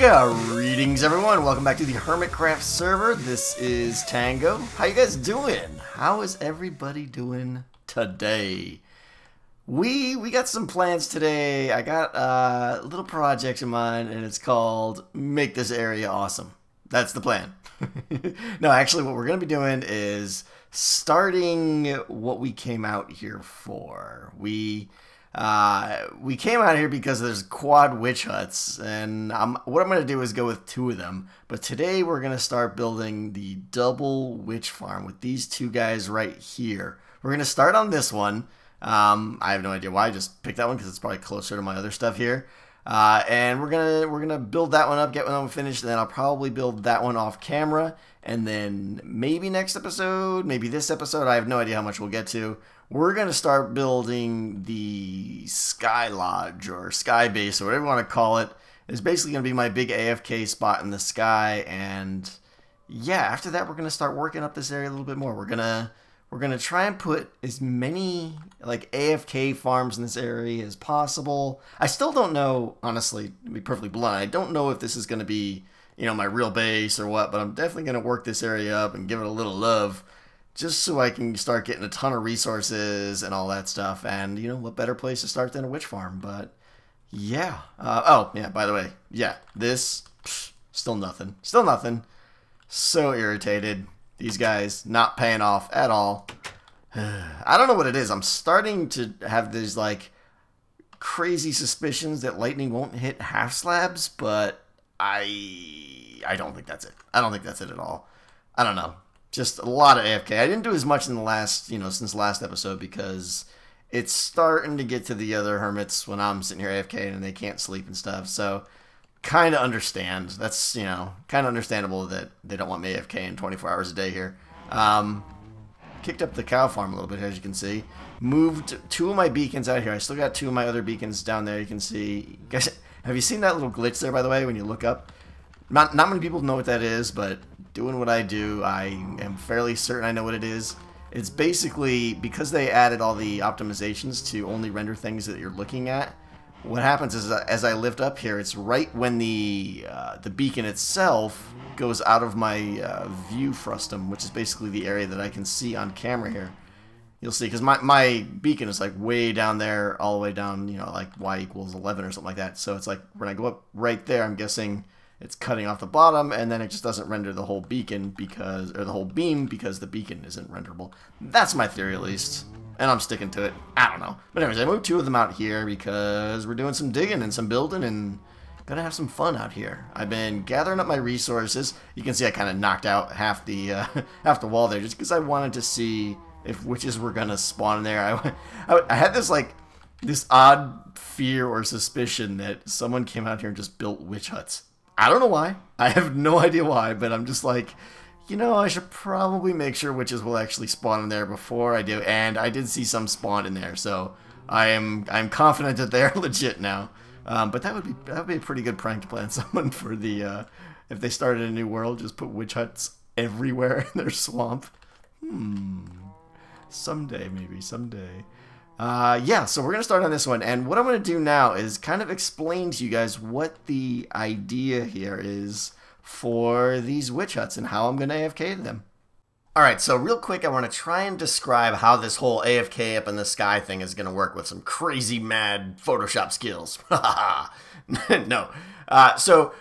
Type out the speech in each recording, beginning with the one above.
Greetings everyone, welcome back to the Hermitcraft server. This is Tango. How you guys doing? How is everybody doing today? We got some plans today. I got a little project in mind and it's called Make This Area Awesome. That's the plan. No, actually what we're going to be doing is starting what we came out here for. We came out here because there's quad witch huts, and what I'm going to do is go with 2 of them. But today we're going to start building the double witch farm with these 2 guys right here. We're going to start on this one. I have no idea why. I just picked that one because it's probably closer to my other stuff here. And we're gonna build that one up, get one finished, and then I'll probably build that one off camera. And then maybe next episode, maybe this episode, I have no idea how much we'll get to. We're going to start building the Sky Lodge or Sky Base or whatever you want to call it. It's basically going to be my big AFK spot in the sky. And yeah, after that, we're going to start working up this area a little bit more. We're going to try and put as many like AFK farms in this area as possible. I still don't know, honestly, to be perfectly blunt, I don't know if this is going to be, you know, my real base or what, but I'm definitely going to work this area up and give it a little love. Just so I can start getting a ton of resources and all that stuff. And, you know, what better place to start than a witch farm? But, yeah. Oh, yeah, by the way. Yeah, this, still nothing. Still nothing. So irritated. These guys not paying off at all. I don't know what it is. I'm starting to have these, like, crazy suspicions that lightning won't hit half slabs. But I don't think that's it. I don't think that's it at all. I don't know. Just a lot of AFK. I didn't do as much in the last, since last episode because it's starting to get to the other hermits when I'm sitting here AFK and they can't sleep and stuff. So, kind of understand. That's, kind of understandable that they don't want me AFK in 24 hours a day here. Kicked up the cow farm a little bit, as you can see. Moved 2 of my beacons out here. I still got 2 of my other beacons down there. You can see. Guys, have you seen that little glitch there, by the way, when you look up? Not many people know what that is, but doing what I do, I am fairly certain I know what it is. It's basically, because they added all the optimizations to only render things that you're looking at, what happens is as I lift up here, it's right when the beacon itself goes out of my view frustum, which is basically the area that I can see on camera here. You'll see, because my beacon is like way down there, all the way down, like y equals 11 or something like that. So it's like when I go up right there, I'm guessing it's cutting off the bottom, and then it just doesn't render the whole beacon or the whole beam because the beacon isn't renderable. That's my theory, at least, and I'm sticking to it. I don't know. But anyways, I moved 2 of them out here because we're doing some digging and some building and gonna have some fun out here. I've been gathering up my resources. You can see I kind of knocked out half the half the wall there just because I wanted to see if witches were gonna spawn in there. I had this odd fear or suspicion that someone came out here and just built witch huts. I don't know why. I have no idea why, but I'm just like, I should probably make sure witches will actually spawn in there before I do. And I did see some spawn in there, so I'm confident that they're legit now. But that would be a pretty good prank to plan someone for the if they started a new world, just put witch huts everywhere in their swamp. Someday, maybe someday. Yeah, so we're going to start on this one, and what I'm going to do now is kind of explain to you guys what the idea here is for these witch huts and how I'm going to AFK to them. Alright, so real quick, I want to try and describe how this whole AFK up in the sky thing is going to work with some crazy mad Photoshop skills. No. So,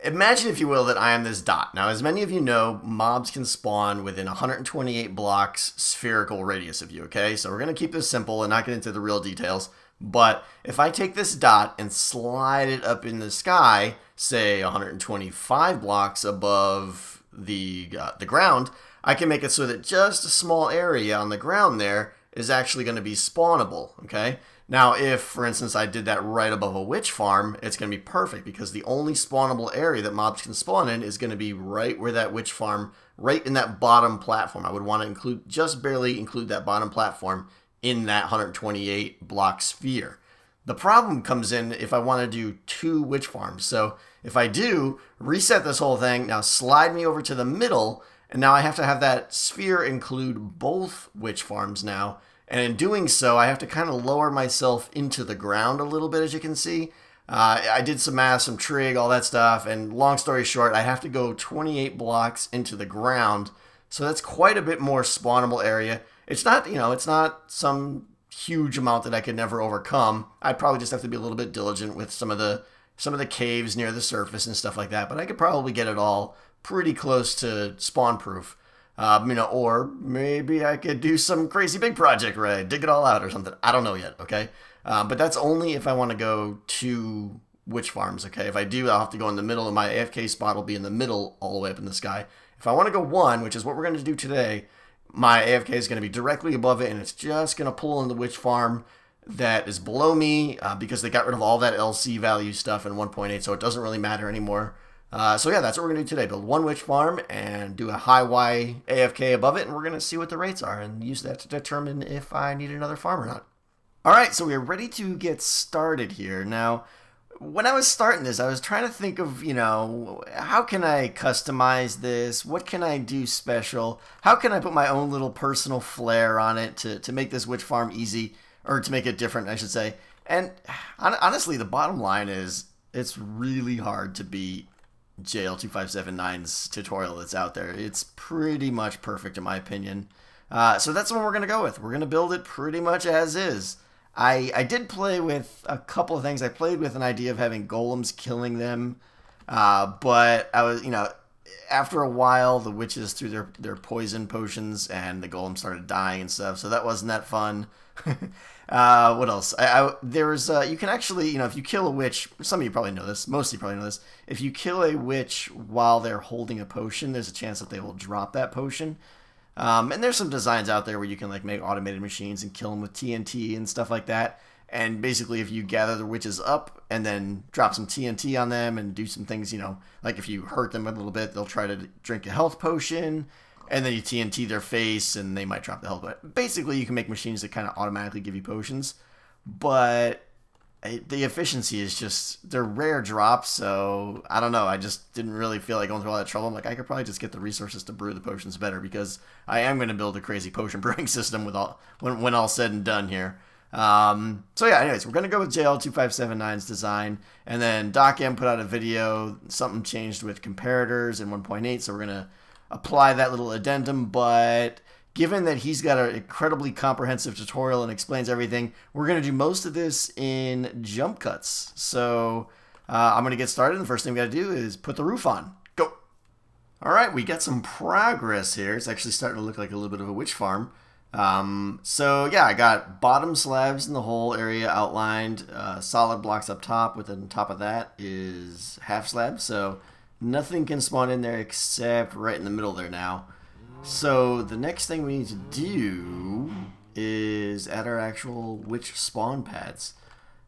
imagine, if you will, that I am this dot. Now, as many of you know, mobs can spawn within 128 blocks spherical radius of you, okay? So we're going to keep this simple and not get into the real details. But if I take this dot and slide it up in the sky, say 125 blocks above the ground, I can make it so that just a small area on the ground there is actually going to be spawnable, okay? Now, if, for instance, I did that right above a witch farm, it's going to be perfect because the only spawnable area that mobs can spawn in is going to be right where that witch farm, right in that bottom platform. I would want to just barely include that bottom platform in that 128 block sphere. The problem comes in if I want to do 2 witch farms. So if I do, reset this whole thing, now slide me over to the middle, and now I have to have that sphere include both witch farms now. And in doing so, I have to kind of lower myself into the ground a little bit, as you can see. I did some math, some trig, all that stuff, and long story short, I have to go 28 blocks into the ground, so that's quite a bit more spawnable area. It's not, it's not some huge amount that I could never overcome. I'd probably just have to be a little bit diligent with some of the caves near the surface and stuff like that, but I could probably get it all pretty close to spawn proof. Or maybe I could do some crazy big project where I dig it all out or something. I don't know yet, okay? But that's only if I want to go 2 witch farms, okay? If I do, I'll have to go in the middle, and my AFK spot will be in the middle all the way up in the sky. If I want to go 1, which is what we're going to do today, my AFK is going to be directly above it, and it's just going to pull in the witch farm that is below me because they got rid of all that LC value stuff in 1.8, so it doesn't really matter anymore. So yeah, that's what we're going to do today. Build 1 witch farm and do a high Y AFK above it, and we're going to see what the rates are and use that to determine if I need another farm or not. Alright, so we're ready to get started here. Now, when I was starting this, I was trying to think of, how can I customize this? What can I do special? How can I put my own little personal flair on it to make this witch farm easy, or to make it different, I should say. And honestly, the bottom line is, it's really hard to beat JL2579's tutorial that's out there. It's pretty much perfect in my opinion. So that's what we're going to go with. We're going to build it pretty much as is. I did play with a couple of things. I played with an idea of having golems killing them, but I was, after a while, the witches threw their poison potions, and the golems started dying and stuff, so that wasn't that fun. What else? There's you can actually, if you kill a witch, some of you probably know this, most of you probably know this, if you kill a witch while they're holding a potion, there's a chance that they will drop that potion. And there's some designs out there where you can make automated machines and kill them with TNT and stuff like that. And basically, if you gather the witches up and then drop some TNT on them and do some things, like if you hurt them a little bit, they'll try to drink a health potion, and then you TNT their face and they might drop the health. But basically, you can make machines that kind of automatically give you potions. But the efficiency is just, they're rare drops, so I don't know. I just didn't really feel like going through all that trouble. I'm like, I could probably just get the resources to brew the potions better, because I am going to build a crazy potion brewing system with when all said and done here. So yeah, anyways, we're going to go with JL2579's design, and then Doc M put out a video, something changed with comparators in 1.8, so we're going to apply that little addendum, but given that he's got an incredibly comprehensive tutorial and explains everything, we're going to do most of this in jump cuts. So I'm going to get started. The first thing we got to do is put the roof on. Go! Alright, we got some progress here. It's actually starting to look like a little bit of a witch farm. So yeah, I got bottom slabs in the whole area outlined, solid blocks up top, within top of that is half slab, so nothing can spawn in there except right in the middle there now. So the next thing we need to do is add our actual witch spawn pads.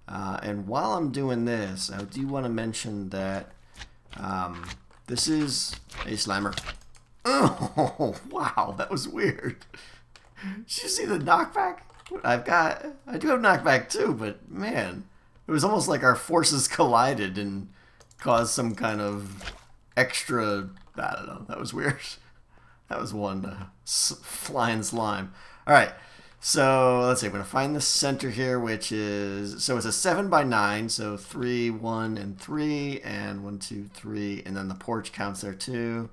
And while I'm doing this, I do want to mention that this is a slammer. Oh, wow, that was weird. Did you see the knockback? I do have knockback too, but man, it was almost like our forces collided and caused some kind of extra, I don't know, that was weird. That was one flying slime. Alright, so let's see, I'm going to find the center here, which is, so it's a 7 by 9, so 3, 1, and 3, and 1, 2, 3, and then the porch counts there too.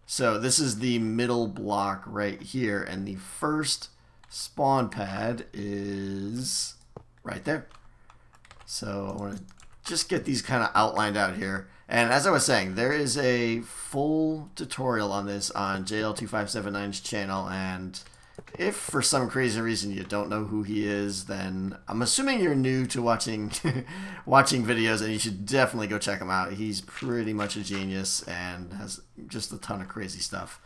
So this is the middle block right here, and the first spawn pad is right there. So I want to just get these kind of outlined out here. And as I was saying, there is a full tutorial on this on JL2579's channel, and if for some crazy reason you don't know who he is, then I'm assuming you're new to watching watching videos, and you should definitely go check him out. He's pretty much a genius and has just a ton of crazy stuff,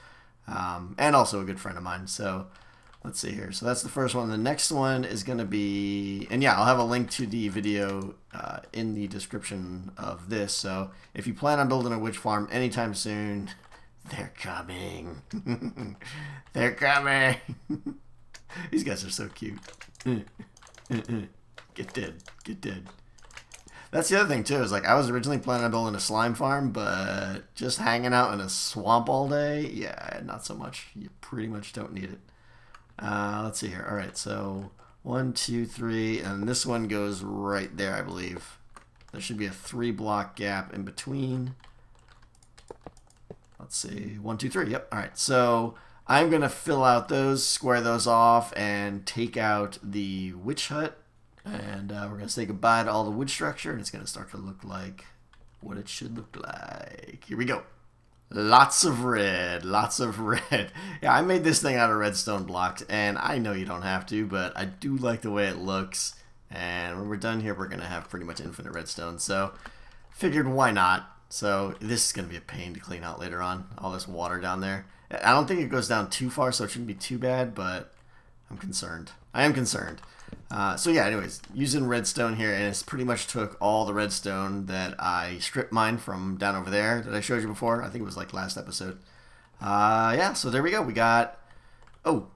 and also a good friend of mine. So let's see here. So that's the first one. The next one is going to be, and yeah, I'll have a link to the video in the description of this. So if you plan on building a witch farm anytime soon, they're coming. They're coming. These guys are so cute. Get dead. Get dead. That's the other thing, too, is I was originally planning on building a slime farm, but just hanging out in a swamp all day, yeah, not so much. You pretty much don't need it. Let's see here. Alright, so 1, 2, 3, and this one goes right there, I believe. There should be a 3-block gap in between. Let's see, 1, 2, 3. Yep. All right. So I'm gonna fill out those, square those off, and take out the witch hut. And we're gonna say goodbye to all the wood structure, and it's gonna start to look like what it should look like. Here we go. Lots of red, lots of red. Yeah, I made this thing out of redstone blocks, and I know you don't have to, but I do like the way it looks. And when we're done here, we're gonna have pretty much infinite redstone. So figured why not. So this is going to be a pain to clean out later on, all this water down there. I don't think it goes down too far, so it shouldn't be too bad, but I'm concerned. I am concerned. So yeah, anyways, using redstone here, and it's pretty much took all the redstone that I strip mined from down over there that I showed you before. I think it was like last episode. Yeah, so there we go. We got... Oh,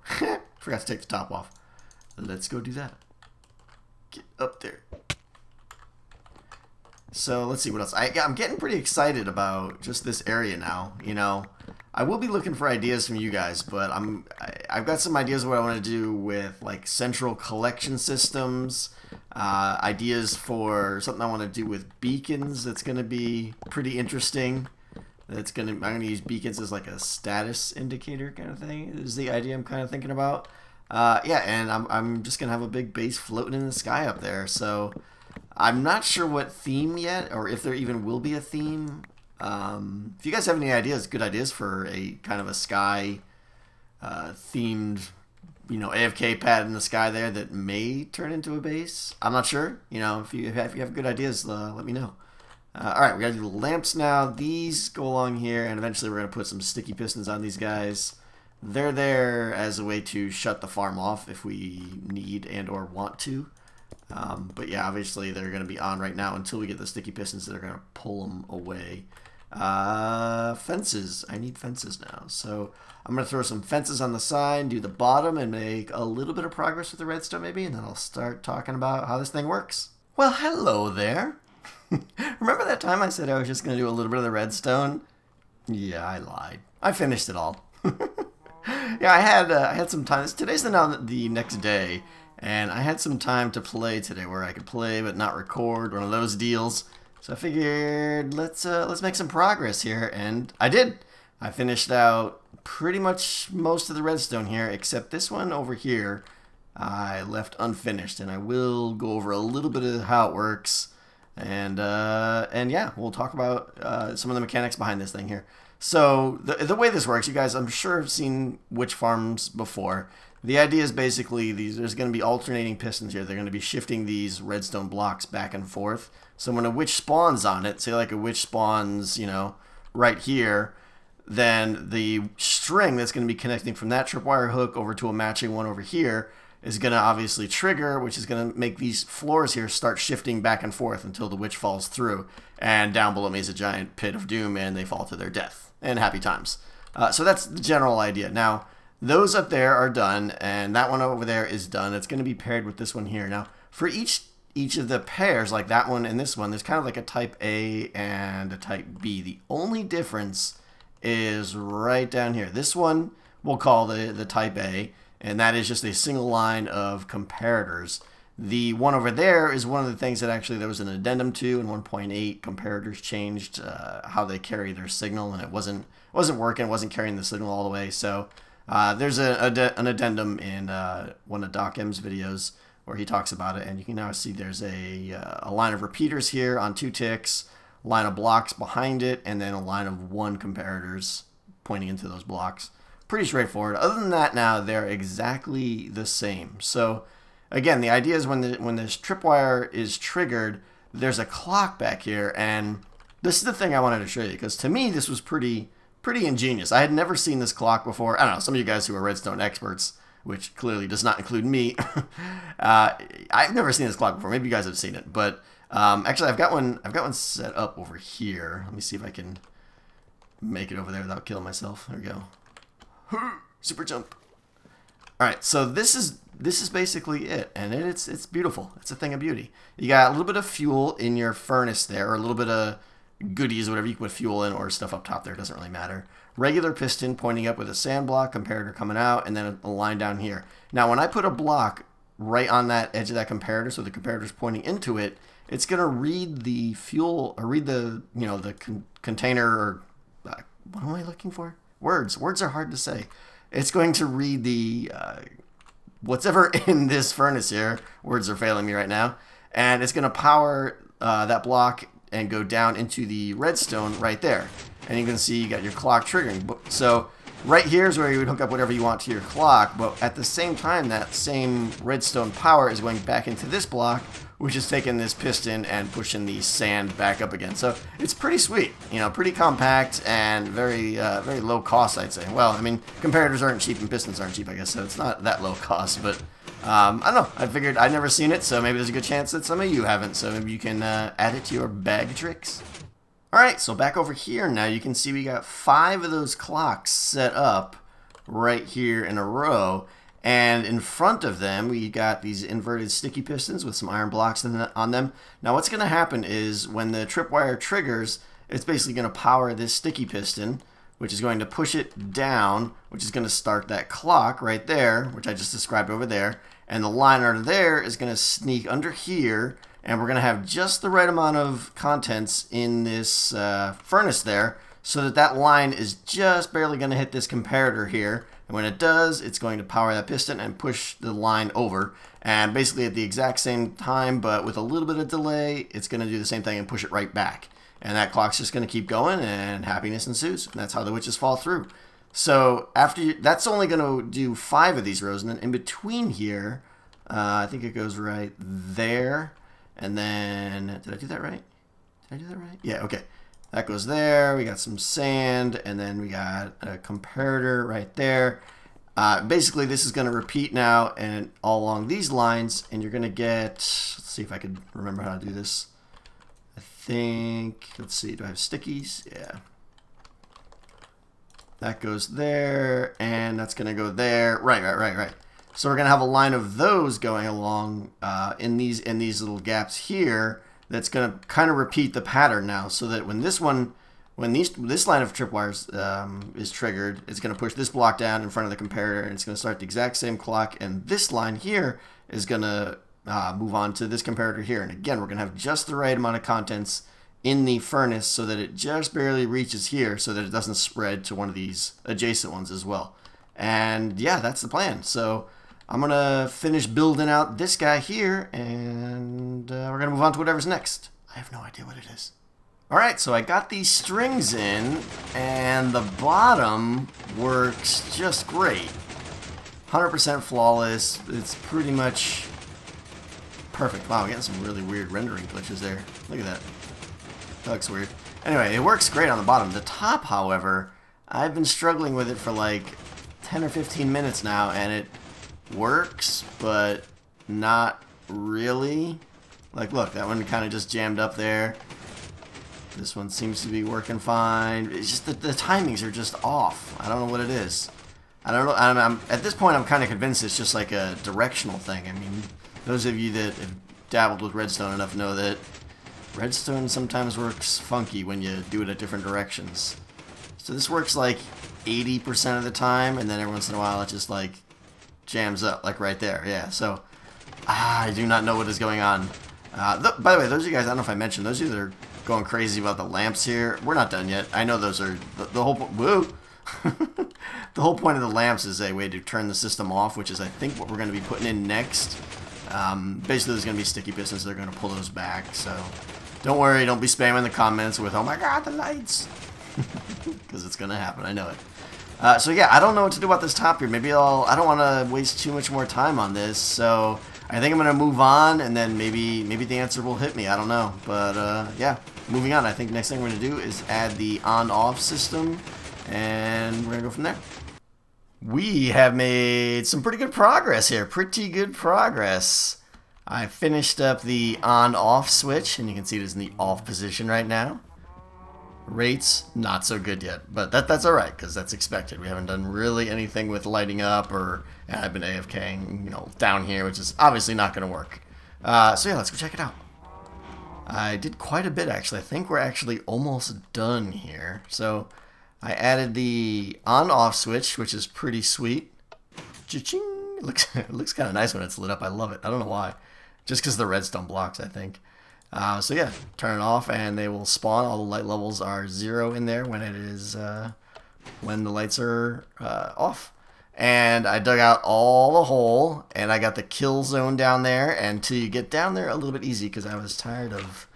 forgot to take the top off. Let's go do that. Get up there. So let's see what else. I'm getting pretty excited about just this area now. You know, I will be looking for ideas from you guys, but I've got some ideas of what I want to do with like central collection systems. Ideas for something I want to do with beacons. That's going to be pretty interesting. I'm going to use beacons as like a status indicator kind of thing. Is the idea I'm kind of thinking about. Yeah, and I'm just going to have a big base floating in the sky up there. So I'm not sure what theme yet, or if there even will be a theme. If you guys have any ideas, good ideas for a kind of a sky themed, you know, AFK pad in the sky there that may turn into a base. I'm not sure. You know, if you have good ideas, let me know. All right, we got to do the lamps now. These go along here, and eventually we're going to put some sticky pistons on these guys. They're there as a way to shut the farm off if we need and or want to. But yeah, obviously they're going to be on right now until we get the sticky pistons that are going to pull them away. Fences. I need fences now. So I'm going to throw some fences on the side, do the bottom, and make a little bit of progress with the redstone maybe, and then I'll start talking about how this thing works. Well, hello there. Remember that time I said I was just going to do a little bit of the redstone? Yeah, I lied. I finished it all. Yeah, I had some time. Today's the next day. And I had some time to play today where I could play but not record, one of those deals. So I figured let's make some progress here, and I did. I finished out pretty much most of the redstone here, except this one over here I left unfinished, and I will go over a little bit of how it works, and yeah, we'll talk about some of the mechanics behind this thing here. So the way this works, you guys, I'm sure have seen witch farms before. The idea is basically there's going to be alternating pistons here. They're going to be shifting these redstone blocks back and forth. So when a witch spawns on it, say like a witch spawns, you know, right here, then the string that's going to be connecting from that tripwire hook over to a matching one over here is going to obviously trigger, which is going to make these floors here start shifting back and forth until the witch falls through. And down below me is a giant pit of doom, and they fall to their death. And happy times. So that's the general idea. Now, those up there are done, and that one over there is done. It's going to be paired with this one here. Now, for each of the pairs, like that one and this one, there's kind of like a type A and a type B. The only difference is right down here. This one we'll call the type A, and that is just a single line of comparators. The one over there is one of the things that actually there was an addendum to in 1.8. Comparators changed how they carry their signal, and it wasn't working, wasn't carrying the signal all the way. So there's an addendum in one of Doc M's videos where he talks about it, and you can now see there's a line of repeaters here on 2 ticks, line of blocks behind it, and then a line of 1 comparators pointing into those blocks. Pretty straightforward. Other than that, now they're exactly the same. So again, the idea is when this tripwire is triggered, there's a clock back here, and this is the thing I wanted to show you, because to me this was pretty ingenious. I had never seen this clock before. I don't know, some of you guys who are redstone experts, which clearly does not include me, I've never seen this clock before. Maybe you guys have seen it, but actually I've got one set up over here. Let me see if I can make it over there without killing myself. There we go. Super jump. All right, so this is basically it, and it's beautiful. It's a thing of beauty. You got a little bit of fuel in your furnace there, or a little bit of goodies, whatever you can put fuel in, or stuff up top there, doesn't really matter. Regular piston pointing up with a sand block, comparator coming out, and then a line down here. Now, when I put a block right on that edge of that comparator, so the comparator's pointing into it, it's going to read the fuel, or read the, the container, or what am I looking for? Words are hard to say. It's going to read the whatever in this furnace here. Words are failing me right now. And it's going to power that block and go down into the redstone right there. And you can see you got your clock triggering. So right here is where you would hook up whatever you want to your clock, but at the same time, that same redstone power is going back into this block, which is taking this piston and pushing the sand back up again. So it's pretty sweet, pretty compact and very very low cost, I'd say. Well, I mean, comparators aren't cheap and pistons aren't cheap, I guess, so it's not that low cost, but I don't know. I figured I'd never seen it, so maybe there's a good chance that some of you haven't, so maybe you can add it to your bag of tricks. Alright, so back over here now, you can see we got 5 of those clocks set up right here in a row. And in front of them, we got these inverted sticky pistons with some iron blocks on them. Now what's going to happen is when the tripwire triggers, it's basically going to power this sticky piston, which is going to push it down, which is going to start that clock right there, which I just described over there. And the line under there is going to sneak under here, and we're going to have just the right amount of contents in this furnace there, so that line is just barely going to hit this comparator here. And when it does, it's going to power that piston and push the line over. And basically at the exact same time, but with a little bit of delay, it's going to do the same thing and push it right back. And that clock's just going to keep going, and happiness ensues. And that's how the witches fall through. So that's only going to do 5 of these rows. And then in between here, I think it goes right there. And then, did I do that right? Did I do that right? Yeah, okay. That goes there. We got some sand, and then we got a comparator right there. Basically, this is going to repeat now and all along these lines, and you're going to get, let's see if I could remember how to do this. I think, let's see, do I have stickies? Yeah. That goes there, and that's going to go there. Right. So we're going to have a line of those going along in these little gaps here. That's going to kind of repeat the pattern now, so that when this line of tripwires is triggered, it's going to push this block down in front of the comparator, and it's going to start the exact same clock. And this line here is going to move on to this comparator here. And again, we're going to have just the right amount of contents in the furnace, so that it just barely reaches here, so that it doesn't spread to one of these adjacent ones as well. And yeah, that's the plan. So I'm going to finish building out this guy here, and we're going to move on to whatever's next. I have no idea what it is. Alright, so I got these strings in, and the bottom works just great. 100% flawless. It's pretty much perfect. Wow, we're getting some really weird rendering glitches there. Look at that. That looks weird. Anyway, it works great on the bottom. The top, however, I've been struggling with it for like 10 or 15 minutes now, and it works, but not really. Like, look, that one kind of just jammed up there. This one seems to be working fine. It's just that the timings are just off. I don't know what it is. I don't know. At this point, I'm kind of convinced it's just like a directional thing. I mean, those of you that have dabbled with redstone enough know that redstone sometimes works funky when you do it at different directions. So this works like 80% of the time, and then every once in a while it just like jams up, like right there. Yeah, so I do not know what is going on. By the way, those of you guys, I don't know if I mentioned, those of you that are going crazy about the lamps here, we're not done yet. I know those are the whole woo. The whole point of the lamps is a way to turn the system off, which is I think what we're going to be putting in next. Basically, there's going to be sticky pistons. They're going to pull those back. So don't worry. Don't be spamming the comments with, oh my god, the lights. Because it's going to happen. I know it. So yeah, I don't know what to do about this top here. Maybe I don't want to waste too much more time on this. So I think I'm going to move on, and then maybe the answer will hit me. I don't know. But yeah, moving on. I think next thing we're going to do is add the on-off system, and we're going to go from there. We have made some pretty good progress here. Pretty good progress. I finished up the on-off switch, and you can see it is in the off position right now. Rates, not so good yet, but that's alright, because that's expected. We haven't done really anything with lighting up, or I've been AFKing, down here, which is obviously not going to work. So yeah, let's go check it out. I did quite a bit, actually. I think we're actually almost done here. So I added the on-off switch, which is pretty sweet. Cha-ching! It looks kind of nice when it's lit up. I love it. I don't know why. Just because the redstone blocks, I think. So yeah, turn it off and they will spawn. All the light levels are 0 in there when it is when the lights are off. And I dug out all the hole, and I got the kill zone down there. And to get down there a little bit easy, because I was tired of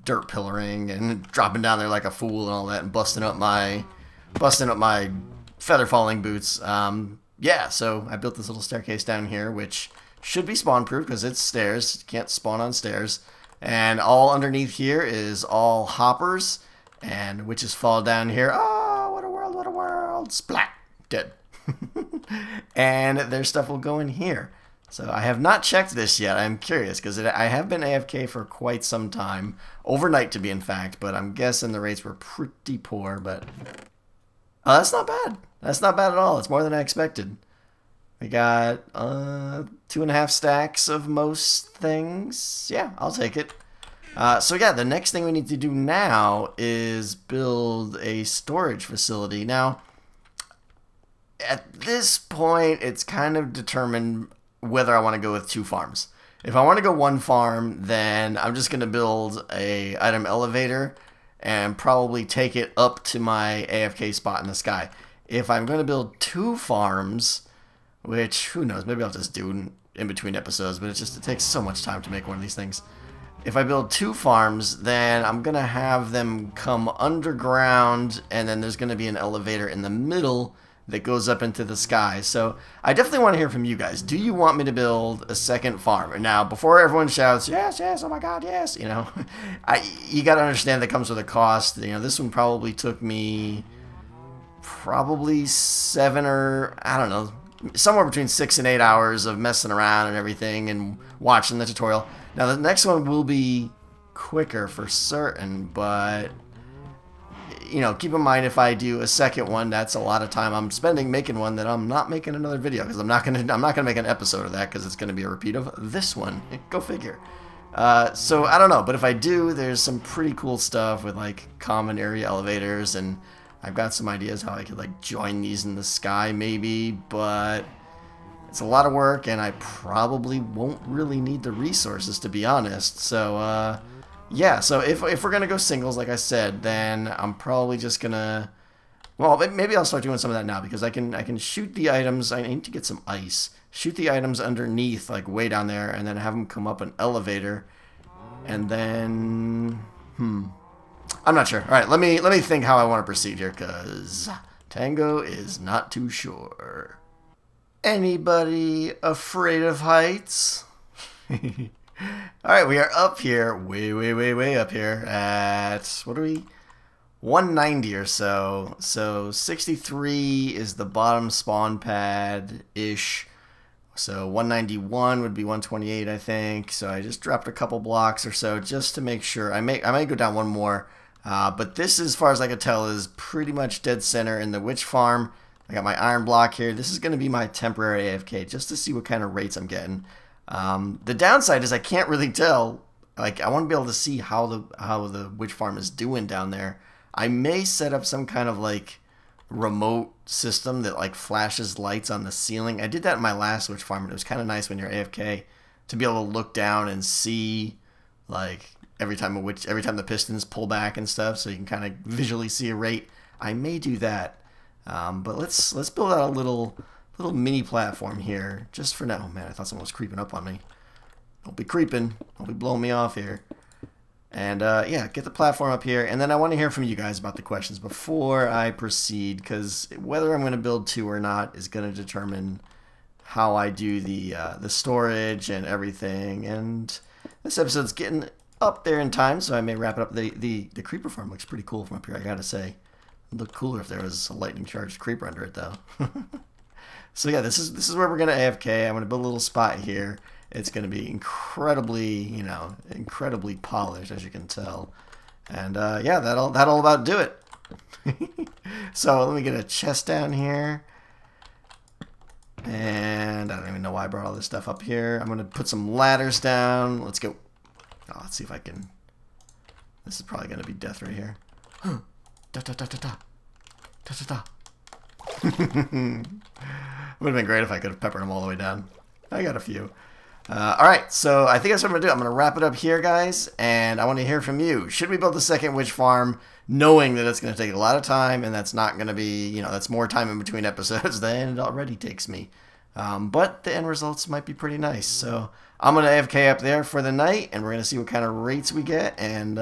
dirt pillaring and dropping down there like a fool and all that, and busting up my feather falling boots. Yeah, so I built this little staircase down here, which should be spawn proof because it's stairs. You can't spawn on stairs. And all underneath here is all hoppers, and witches fall down here. Oh, what a world! What a world! Splat, dead. And their stuff will go in here. So I have not checked this yet. I'm curious because I have been AFK for quite some time, overnight to be in fact, but I'm guessing the rates were pretty poor. But that's not bad. That's not bad at all. It's more than I expected. We got 2.5 stacks of most things. Yeah, I'll take it. So yeah, the next thing we need to do now is build a storage facility. Now, at this point, it's kind of determined whether I want to go with 2 farms. If I want to go 1 farm, then I'm just going to build a item elevator and probably take it up to my AFK spot in the sky. If I'm going to build 2 farms, which, who knows, maybe I'll just do in between episodes, but it takes so much time to make one of these things. If I build 2 farms, then I'm going to have them come underground, and then there's going to be an elevator in the middle that goes up into the sky. So I definitely want to hear from you guys. Do you want me to build a 2nd farm? And now, before everyone shouts, yes, yes, oh my god, yes, you know, you got to understand that comes with a cost. You know, this one probably took me probably 7 or, I don't know, somewhere between 6 and 8 hours of messing around and everything and watching the tutorial. Now, the next one will be quicker for certain, but you know, keep in mind if I do a 2nd one, that's a lot of time I'm spending making one that I'm not making another video because I'm not gonna make an episode of that because it's gonna be a repeat of this one. Go figure. So I don't know, but if I do, there's some pretty cool stuff with like common area elevators, and I've got some ideas how I could like join these in the sky maybe, but it's a lot of work and I probably won't really need the resources to be honest. So yeah, so if we're going to go singles, like I said, then I'm probably just going to, well, maybe I'll start doing some of that now because I can shoot the items. I need to get some ice. Shoot the items underneath, like way down there, and then have them come up an elevator. And then, I'm not sure. All right, let me think how I want to proceed here because Tango is not too sure. Anybody afraid of heights? Alright, we are up here, way up here at, what are we? 190 or so. So 63 is the bottom spawn pad-ish. So 191 would be 128, I think. So I just dropped a couple blocks or so just to make sure. I may go down one more. But this, as far as I can tell, is pretty much dead center in the witch farm. I got my iron block here. This is going to be my temporary AFK just to see what kind of rates I'm getting. The downside is I can't really tell. Like, I want to be able to see how the witch farm is doing down there. I may set up some kind of like remote system that like flashes lights on the ceiling. I did that in my last witch farm, and it was kind of nice when you're AFK to be able to look down and see like every time the pistons pull back and stuff, so you can kind of visually see a rate. I may do that, but let's build out a little mini platform here just for now. Oh man, I thought someone was creeping up on me. Don't be creeping. Don't be blowing me off here. And yeah, get the platform up here. And then I want to hear from you guys about the questions before I proceed, because whether I'm going to build 2 or not is going to determine how I do the storage and everything. And this episode's getting up there in time, so I may wrap it up. The creeper farm looks pretty cool from up here, I gotta say. It'd look cooler if there was a lightning charged creeper under it, though. So yeah, this is where we're gonna AFK. I'm gonna build a little spot here. It's gonna be incredibly, incredibly polished, as you can tell. And yeah, that'll about do it. So let me get a chest down here. And I don't even know why I brought all this stuff up here. I'm gonna put some ladders down. Let's go. Oh, let's see if I can. This is probably gonna be death right here. Da da da da da da da da. Would have been great if I could have peppered them all the way down. I got a few. Alright, so I think that's what I'm going to do. I'm going to wrap it up here, guys, and I want to hear from you. Should we build the second witch farm, knowing that it's going to take a lot of time, and that's not going to be, you know, that's more time in between episodes than it already takes me. But the end results might be pretty nice. So I'm going to AFK up there for the night, and we're going to see what kind of rates we get, and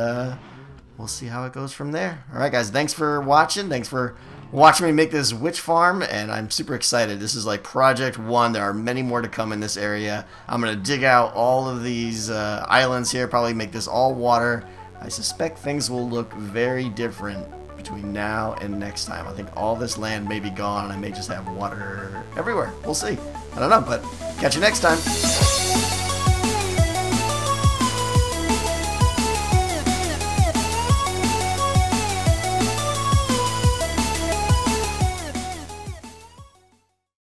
we'll see how it goes from there. Alright, guys, thanks for watching. Thanks for watching me make this witch farm, and I'm super excited. This is like Project 1. There are many more to come in this area. I'm going to dig out all of these islands here, probably make this all water. I suspect things will look very different between now and next time. I think all this land may be gone, and I may just have water everywhere. We'll see. I don't know, but catch you next time.